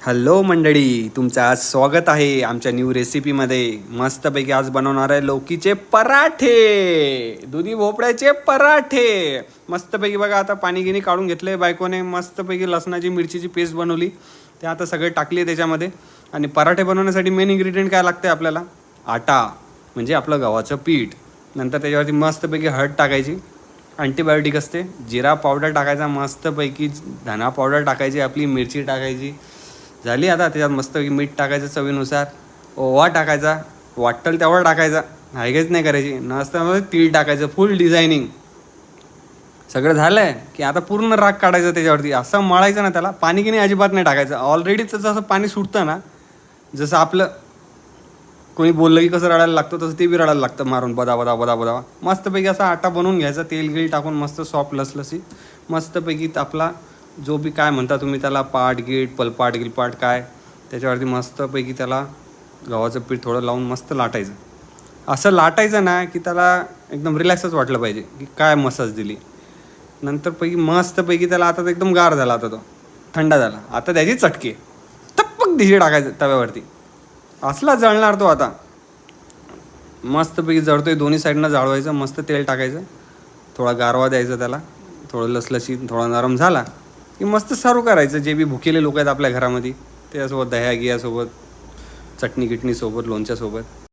Hello मंडळी, तुमचं आज स्वागत आहे आमच्या न्यू रेसिपीमध्ये. मस्तपैकी आज बनवणार आहे लौकीचे पराठे, दुधी भोपळ्याचे पराठे. मस्तपैकी बघा, आता पाणी गिनी काढून घेतलंय बायकोने. मस्तपैकी लसणाची मिरचीची पेस्ट बनवली, ते आता सगळे टाकली आहे त्याच्यामध्ये. आणि पराठे बनवण्यासाठी मेन इन्ग्रेडियंट काय लागते आपल्याला? आटा, म्हणजे आपलं गव्हाचं पीठ. नंतर त्याच्यावरती मस्तपैकी हळद टाकायची, अँटीबायोटिक असते, जिरा पावडर टाकायचा मस्तपैकी, धना पावडर टाकायची, आपली मिरची टाकायची. झाली. आता त्याच्यात मस्तपैकी मीठ टाकायचं चवीनुसार, ओवा टाकायचा, वाटेल तेवढा टाकायचा, हायगेच नाही करायची. नसतं तीळ टाकायचं, फुल डिझायनिंग. सगळं झालं आहे की आता पूर्ण राग काढायचं त्याच्यावरती. असं मळायचं ना त्याला, पाणी की नाही अजिबात नाही टाकायचं. ऑलरेडी त्याचं असं पाणी सुटतं ना, जसं आपलं कोणी बोललं की कसं रडायला लागतं, तसं ते बी रडायला लागतं मारून बदा बदा बदा बदा. मस्तपैकी असा आटा बनवून घ्यायचा, तेल गिल टाकून मस्त सॉफ्ट लसलसी. मस्तपैकी आपला जो बी काय म्हणता तुम्ही त्याला, पाट गीट पलपाट गिलपाट काय, त्याच्यावरती मस्तपैकी त्याला गव्हाचं पीठ थोडं लावून मस्त लाटायचं. असं लाटायचं ना की त्याला एकदम रिलॅक्सच वाटलं पाहिजे की काय मसाज दिली. नंतर पैकी मस्तपैकी त्याला आता एकदम गार झाला, आता तो थंड झाला. आता त्याची चटके टप्पक दिशी टाकायचं तव्यावरती. असला जळणार तो आता. मस्तपैकी जळतोय, दोन्ही साईडनं जाळवायचं, मस्त तेल टाकायचं, थोडा गारवा द्यायचा त्याला, थोडं लसलशीत, थोडा नरम झाला की मस्त सर्व करायचं. जे बी भुकेले लोक आहेत आपल्या घरामध्ये, त्याच्यासोबत दह्या गियासोबत, चटणी गिटणीसोबत, लोणच्यासोबत.